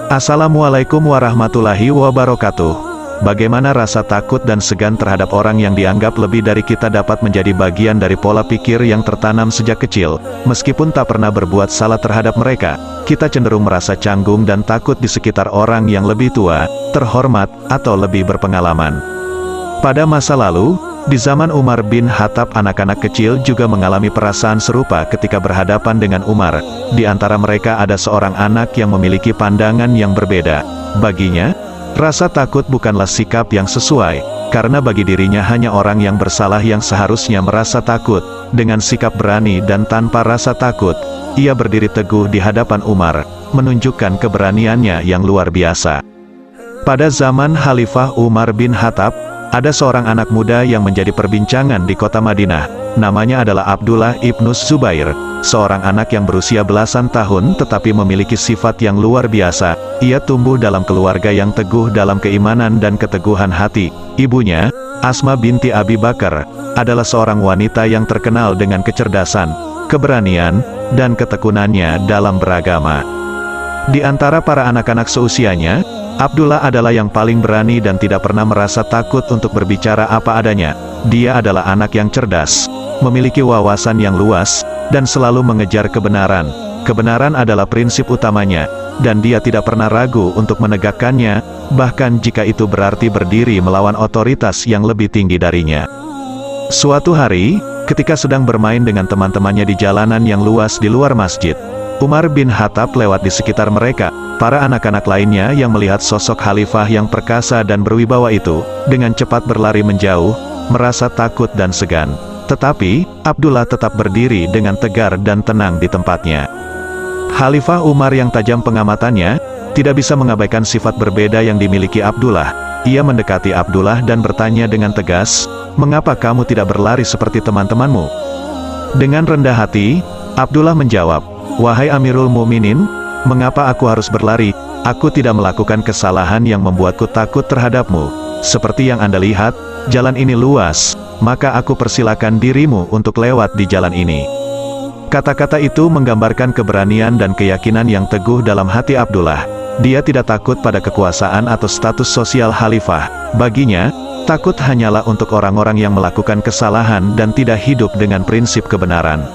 Assalamualaikum warahmatullahi wabarakatuh. Bagaimana rasa takut dan segan terhadap orang yang dianggap lebih dari kita dapat menjadi bagian dari pola pikir yang tertanam sejak kecil. Meskipun tak pernah berbuat salah terhadap mereka, kita cenderung merasa canggung dan takut di sekitar orang yang lebih tua, terhormat, atau lebih berpengalaman. Pada masa lalu, di zaman Umar bin Khattab, anak-anak kecil juga mengalami perasaan serupa ketika berhadapan dengan Umar. Di antara mereka ada seorang anak yang memiliki pandangan yang berbeda. Baginya, rasa takut bukanlah sikap yang sesuai, karena bagi dirinya hanya orang yang bersalah yang seharusnya merasa takut. Dengan sikap berani dan tanpa rasa takut, ia berdiri teguh di hadapan Umar, menunjukkan keberaniannya yang luar biasa. Pada zaman Khalifah Umar bin Khattab, ada seorang anak muda yang menjadi perbincangan di kota Madinah. Namanya adalah Abdullah ibnu Zubair, seorang anak yang berusia belasan tahun tetapi memiliki sifat yang luar biasa. Ia tumbuh dalam keluarga yang teguh dalam keimanan dan keteguhan hati. Ibunya, Asma binti Abi Bakar, adalah seorang wanita yang terkenal dengan kecerdasan, keberanian, dan ketekunannya dalam beragama. Di antara para anak-anak seusianya, Abdullah adalah yang paling berani dan tidak pernah merasa takut untuk berbicara apa adanya. Dia adalah anak yang cerdas, memiliki wawasan yang luas, dan selalu mengejar kebenaran. Kebenaran adalah prinsip utamanya, dan dia tidak pernah ragu untuk menegakkannya, bahkan jika itu berarti berdiri melawan otoritas yang lebih tinggi darinya. Suatu hari, ketika sedang bermain dengan teman-temannya di jalanan yang luas di luar masjid, Umar bin Khattab lewat di sekitar mereka. Para anak-anak lainnya yang melihat sosok khalifah yang perkasa dan berwibawa itu, dengan cepat berlari menjauh, merasa takut dan segan. Tetapi, Abdullah tetap berdiri dengan tegar dan tenang di tempatnya. Khalifah Umar yang tajam pengamatannya, tidak bisa mengabaikan sifat berbeda yang dimiliki Abdullah. Ia mendekati Abdullah dan bertanya dengan tegas, "Mengapa kamu tidak berlari seperti teman-temanmu?" Dengan rendah hati, Abdullah menjawab, "Wahai Amirul Mukminin, mengapa aku harus berlari? Aku tidak melakukan kesalahan yang membuatku takut terhadapmu. Seperti yang Anda lihat, jalan ini luas, maka aku persilakan dirimu untuk lewat di jalan ini." Kata-kata itu menggambarkan keberanian dan keyakinan yang teguh dalam hati Abdullah. Dia tidak takut pada kekuasaan atau status sosial khalifah. Baginya, takut hanyalah untuk orang-orang yang melakukan kesalahan dan tidak hidup dengan prinsip kebenaran.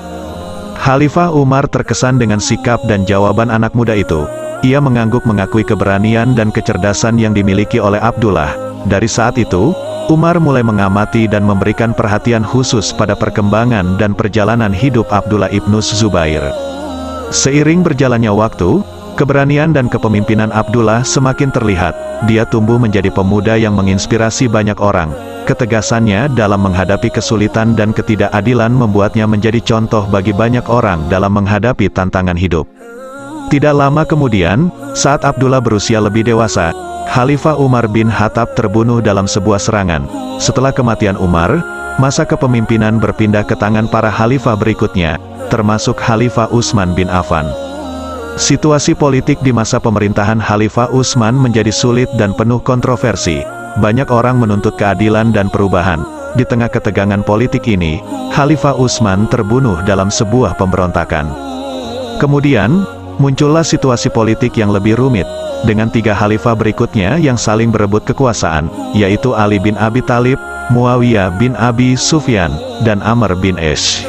Khalifah Umar terkesan dengan sikap dan jawaban anak muda itu. Ia mengangguk mengakui keberanian dan kecerdasan yang dimiliki oleh Abdullah. Dari saat itu, Umar mulai mengamati dan memberikan perhatian khusus pada perkembangan dan perjalanan hidup Abdullah ibnu Zubair. Seiring berjalannya waktu, keberanian dan kepemimpinan Abdullah semakin terlihat. Dia tumbuh menjadi pemuda yang menginspirasi banyak orang. Ketegasannya dalam menghadapi kesulitan dan ketidakadilan membuatnya menjadi contoh bagi banyak orang dalam menghadapi tantangan hidup. Tidak lama kemudian, saat Abdullah berusia lebih dewasa, Khalifah Umar bin Khattab terbunuh dalam sebuah serangan. Setelah kematian Umar, masa kepemimpinan berpindah ke tangan para khalifah berikutnya, termasuk Khalifah Utsman bin Affan. Situasi politik di masa pemerintahan Khalifah Utsman menjadi sulit dan penuh kontroversi. Banyak orang menuntut keadilan dan perubahan. Di tengah ketegangan politik ini, Khalifah Utsman terbunuh dalam sebuah pemberontakan. Kemudian, muncullah situasi politik yang lebih rumit, dengan tiga khalifah berikutnya yang saling berebut kekuasaan, yaitu Ali bin Abi Thalib, Muawiyah bin Abi Sufyan, dan Amr bin As.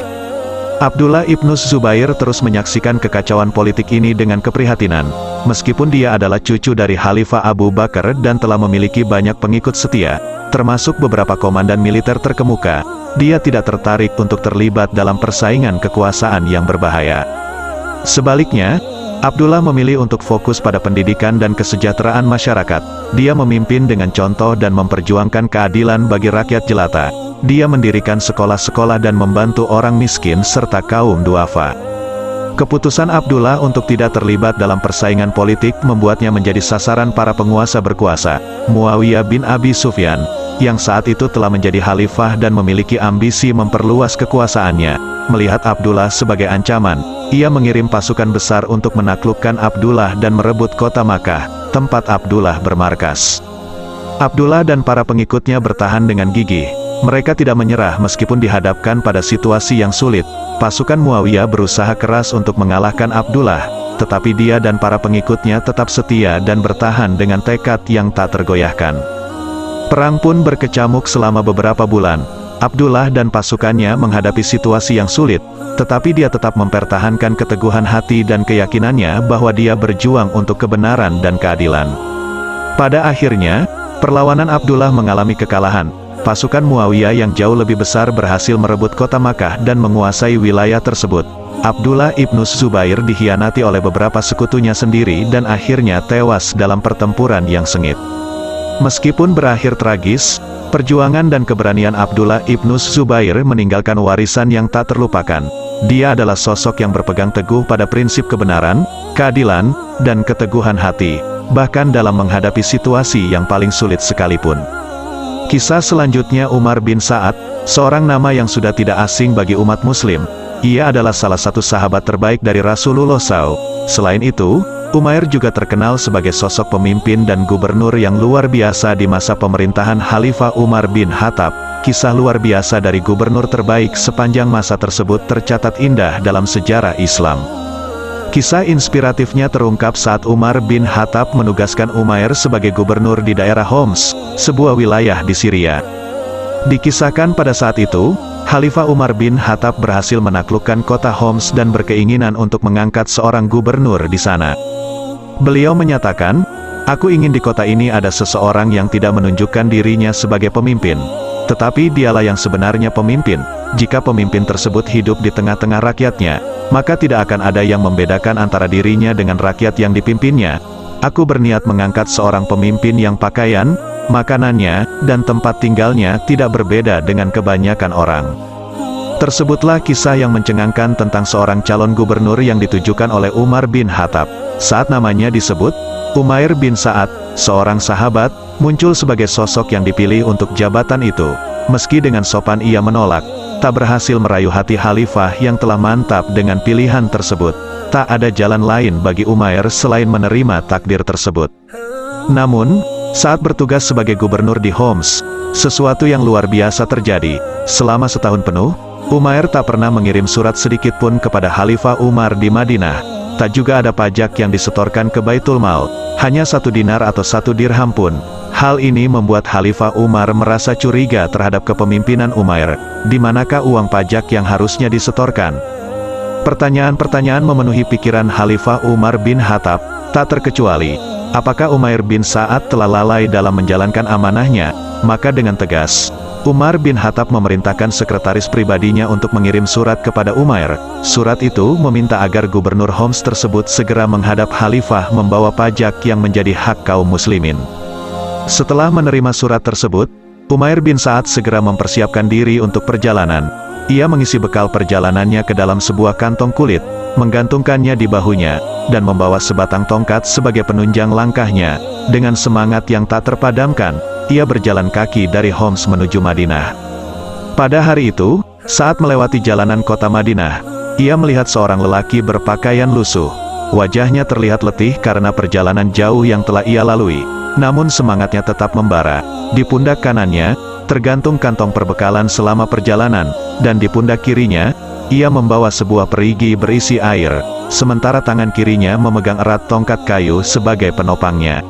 Abdullah ibnu Zubair terus menyaksikan kekacauan politik ini dengan keprihatinan. Meskipun dia adalah cucu dari Khalifah Abu Bakar dan telah memiliki banyak pengikut setia, termasuk beberapa komandan militer terkemuka, dia tidak tertarik untuk terlibat dalam persaingan kekuasaan yang berbahaya. Sebaliknya, Abdullah memilih untuk fokus pada pendidikan dan kesejahteraan masyarakat. Dia memimpin dengan contoh dan memperjuangkan keadilan bagi rakyat jelata. Dia mendirikan sekolah-sekolah dan membantu orang miskin serta kaum duafa. Keputusan Abdullah untuk tidak terlibat dalam persaingan politik membuatnya menjadi sasaran para penguasa berkuasa. Muawiyah bin Abi Sufyan, yang saat itu telah menjadi khalifah dan memiliki ambisi memperluas kekuasaannya, melihat Abdullah sebagai ancaman, ia mengirim pasukan besar untuk menaklukkan Abdullah dan merebut kota Makkah, tempat Abdullah bermarkas. Abdullah dan para pengikutnya bertahan dengan gigih. Mereka tidak menyerah meskipun dihadapkan pada situasi yang sulit. Pasukan Muawiyah berusaha keras untuk mengalahkan Abdullah, tetapi dia dan para pengikutnya tetap setia dan bertahan dengan tekad yang tak tergoyahkan. Perang pun berkecamuk selama beberapa bulan. Abdullah dan pasukannya menghadapi situasi yang sulit, tetapi dia tetap mempertahankan keteguhan hati dan keyakinannya bahwa dia berjuang untuk kebenaran dan keadilan. Pada akhirnya, perlawanan Abdullah mengalami kekalahan. Pasukan Muawiyah yang jauh lebih besar berhasil merebut kota Makkah dan menguasai wilayah tersebut. Abdullah ibnu Zubair dikhianati oleh beberapa sekutunya sendiri dan akhirnya tewas dalam pertempuran yang sengit. Meskipun berakhir tragis, perjuangan dan keberanian Abdullah ibnu Zubair meninggalkan warisan yang tak terlupakan. Dia adalah sosok yang berpegang teguh pada prinsip kebenaran, keadilan, dan keteguhan hati, bahkan dalam menghadapi situasi yang paling sulit sekalipun. Kisah selanjutnya Umar bin Sa'ad, seorang nama yang sudah tidak asing bagi umat muslim. Ia adalah salah satu sahabat terbaik dari Rasulullah SAW. Selain itu, Umair juga terkenal sebagai sosok pemimpin dan gubernur yang luar biasa di masa pemerintahan Khalifah Umar bin Khattab. Kisah luar biasa dari gubernur terbaik sepanjang masa tersebut tercatat indah dalam sejarah Islam. Kisah inspiratifnya terungkap saat Umar bin Khattab menugaskan Umair sebagai gubernur di daerah Homs, sebuah wilayah di Syria. Dikisahkan pada saat itu, Khalifah Umar bin Khattab berhasil menaklukkan kota Homs dan berkeinginan untuk mengangkat seorang gubernur di sana. Beliau menyatakan, "Aku ingin di kota ini ada seseorang yang tidak menunjukkan dirinya sebagai pemimpin, tetapi dialah yang sebenarnya pemimpin. Jika pemimpin tersebut hidup di tengah-tengah rakyatnya, maka tidak akan ada yang membedakan antara dirinya dengan rakyat yang dipimpinnya. Aku berniat mengangkat seorang pemimpin yang pakaian, makanannya, dan tempat tinggalnya tidak berbeda dengan kebanyakan orang." Tersebutlah kisah yang mencengangkan tentang seorang calon gubernur yang ditujukan oleh Umar bin Khattab. Saat namanya disebut, Umair bin Sa'ad, seorang sahabat, muncul sebagai sosok yang dipilih untuk jabatan itu. Meski dengan sopan ia menolak, tak berhasil merayu hati khalifah yang telah mantap dengan pilihan tersebut. Tak ada jalan lain bagi Umair selain menerima takdir tersebut. Namun, saat bertugas sebagai gubernur di Homs, sesuatu yang luar biasa terjadi. Selama setahun penuh, Umair tak pernah mengirim surat sedikit pun kepada Khalifah Umar di Madinah. Tak juga ada pajak yang disetorkan ke Baitul Mal, hanya 1 dinar atau 1 dirham pun. Hal ini membuat Khalifah Umar merasa curiga terhadap kepemimpinan Umair. Di manakah uang pajak yang harusnya disetorkan? Pertanyaan-pertanyaan memenuhi pikiran Khalifah Umar bin Khattab, tak terkecuali, apakah Umair bin Sa'ad telah lalai dalam menjalankan amanahnya? Maka dengan tegas, Umar bin Khattab memerintahkan sekretaris pribadinya untuk mengirim surat kepada Umair. Surat itu meminta agar gubernur Homs tersebut segera menghadap khalifah membawa pajak yang menjadi hak kaum muslimin. Setelah menerima surat tersebut, Umair bin Sa'ad segera mempersiapkan diri untuk perjalanan. Ia mengisi bekal perjalanannya ke dalam sebuah kantong kulit, menggantungkannya di bahunya, dan membawa sebatang tongkat sebagai penunjang langkahnya. Dengan semangat yang tak terpadamkan, ia berjalan kaki dari Homs menuju Madinah. Pada hari itu, saat melewati jalanan kota Madinah, ia melihat seorang lelaki berpakaian lusuh. Wajahnya terlihat letih karena perjalanan jauh yang telah ia lalui. Namun semangatnya tetap membara. Di pundak kanannya, tergantung kantong perbekalan selama perjalanan, dan di pundak kirinya, ia membawa sebuah perigi berisi air, sementara tangan kirinya memegang erat tongkat kayu sebagai penopangnya.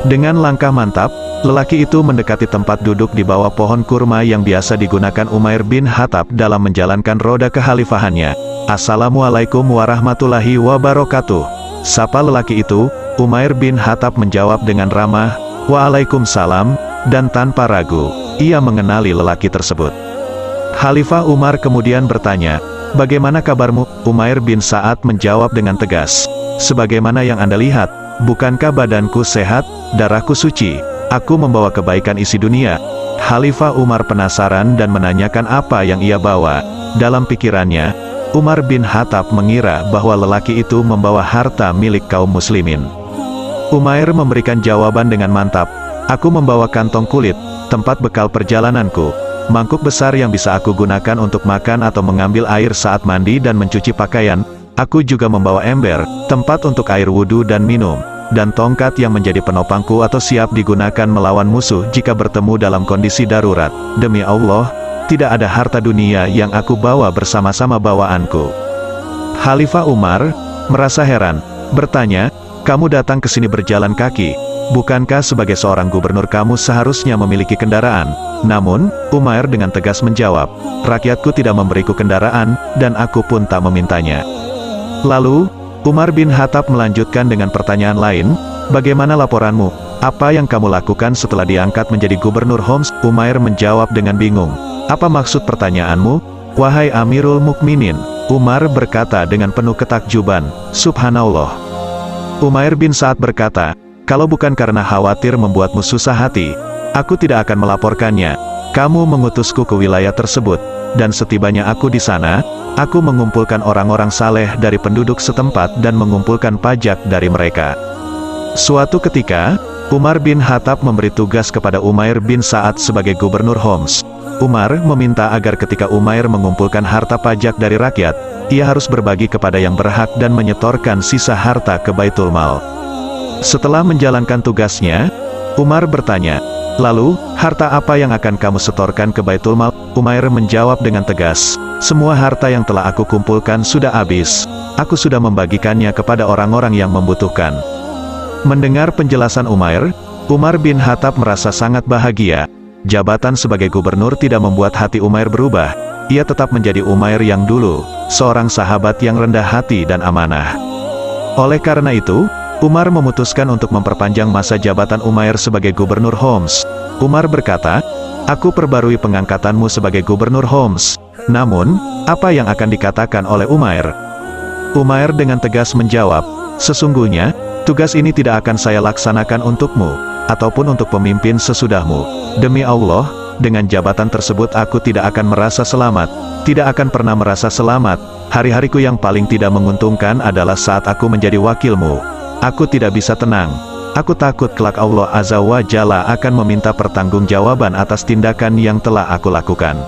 Dengan langkah mantap, lelaki itu mendekati tempat duduk di bawah pohon kurma yang biasa digunakan Umair bin Khattab dalam menjalankan roda kekhalifahannya. "Assalamualaikum warahmatullahi wabarakatuh," sapa lelaki itu. Umair bin Khattab menjawab dengan ramah, "Waalaikumsalam," dan tanpa ragu, ia mengenali lelaki tersebut. Khalifah Umar kemudian bertanya, "Bagaimana kabarmu?" Umair bin Sa'ad menjawab dengan tegas, "Sebagaimana yang Anda lihat, bukankah badanku sehat, darahku suci? Aku membawa kebaikan isi dunia." Khalifah Umar penasaran dan menanyakan apa yang ia bawa. Dalam pikirannya, Umar bin Khattab mengira bahwa lelaki itu membawa harta milik kaum muslimin. Umair memberikan jawaban dengan mantap, "Aku membawa kantong kulit, tempat bekal perjalananku, mangkuk besar yang bisa aku gunakan untuk makan atau mengambil air saat mandi dan mencuci pakaian. Aku juga membawa ember, tempat untuk air wudhu dan minum, dan tongkat yang menjadi penopangku atau siap digunakan melawan musuh jika bertemu dalam kondisi darurat. Demi Allah, tidak ada harta dunia yang aku bawa bersama-sama bawaanku." Khalifah Umar, merasa heran, bertanya, "Kamu datang ke sini berjalan kaki? Bukankah sebagai seorang gubernur kamu seharusnya memiliki kendaraan?" Namun, Umair dengan tegas menjawab, "Rakyatku tidak memberiku kendaraan, dan aku pun tak memintanya." Lalu, Umar bin Khattab melanjutkan dengan pertanyaan lain, "Bagaimana laporanmu? Apa yang kamu lakukan setelah diangkat menjadi gubernur Homs?" Umair menjawab dengan bingung, "Apa maksud pertanyaanmu, wahai Amirul Mukminin?" Umar berkata dengan penuh ketakjuban, "Subhanallah." Umair bin Sa'ad berkata, "Kalau bukan karena khawatir membuatmu susah hati, aku tidak akan melaporkannya. Kamu mengutusku ke wilayah tersebut, dan setibanya aku di sana, aku mengumpulkan orang-orang saleh dari penduduk setempat dan mengumpulkan pajak dari mereka." Suatu ketika, Umar bin Khattab memberi tugas kepada Umair bin Sa'ad sebagai gubernur Homs. Umar meminta agar ketika Umair mengumpulkan harta pajak dari rakyat, ia harus berbagi kepada yang berhak dan menyetorkan sisa harta ke Baitul Mal. Setelah menjalankan tugasnya, Umar bertanya, "Lalu, harta apa yang akan kamu setorkan ke Baitul Mal?" Umair menjawab dengan tegas, "Semua harta yang telah aku kumpulkan sudah habis. Aku sudah membagikannya kepada orang-orang yang membutuhkan." Mendengar penjelasan Umair, Umar bin Khattab merasa sangat bahagia. Jabatan sebagai gubernur tidak membuat hati Umair berubah. Ia tetap menjadi Umair yang dulu, seorang sahabat yang rendah hati dan amanah. Oleh karena itu, Umar memutuskan untuk memperpanjang masa jabatan Umair sebagai gubernur Homs. Umar berkata, "Aku perbarui pengangkatanmu sebagai gubernur Homs." Namun, apa yang akan dikatakan oleh Umair? Umair dengan tegas menjawab, "Sesungguhnya, tugas ini tidak akan saya laksanakan untukmu, ataupun untuk pemimpin sesudahmu. Demi Allah, dengan jabatan tersebut aku tidak akan merasa selamat, tidak akan pernah merasa selamat. Hari-hariku yang paling tidak menguntungkan adalah saat aku menjadi wakilmu. Aku tidak bisa tenang. Aku takut kelak Allah Azza wa Jalla akan meminta pertanggungjawaban atas tindakan yang telah aku lakukan."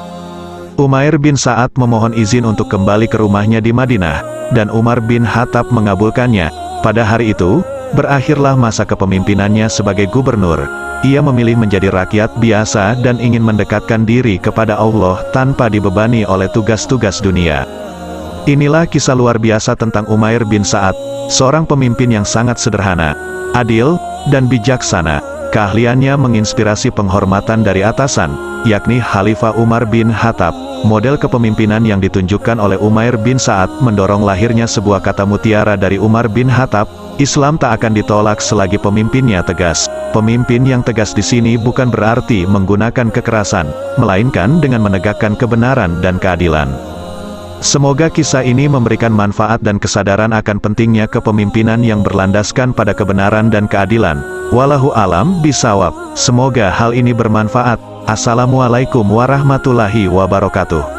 Umair bin Sa'ad memohon izin untuk kembali ke rumahnya di Madinah, dan Umar bin Khattab mengabulkannya. Pada hari itu, berakhirlah masa kepemimpinannya sebagai gubernur. Ia memilih menjadi rakyat biasa dan ingin mendekatkan diri kepada Allah tanpa dibebani oleh tugas-tugas dunia. Inilah kisah luar biasa tentang Umair bin Sa'ad, seorang pemimpin yang sangat sederhana, adil, dan bijaksana. Keahliannya menginspirasi penghormatan dari atasan, yakni Khalifah Umar bin Khattab. Model kepemimpinan yang ditunjukkan oleh Umair bin Sa'ad mendorong lahirnya sebuah kata mutiara dari Umar bin Khattab, "Islam tak akan ditolak selagi pemimpinnya tegas." Pemimpin yang tegas di sini bukan berarti menggunakan kekerasan, melainkan dengan menegakkan kebenaran dan keadilan. Semoga kisah ini memberikan manfaat dan kesadaran akan pentingnya kepemimpinan yang berlandaskan pada kebenaran dan keadilan. Wallahu alam bisawab. Semoga hal ini bermanfaat. Assalamualaikum warahmatullahi wabarakatuh.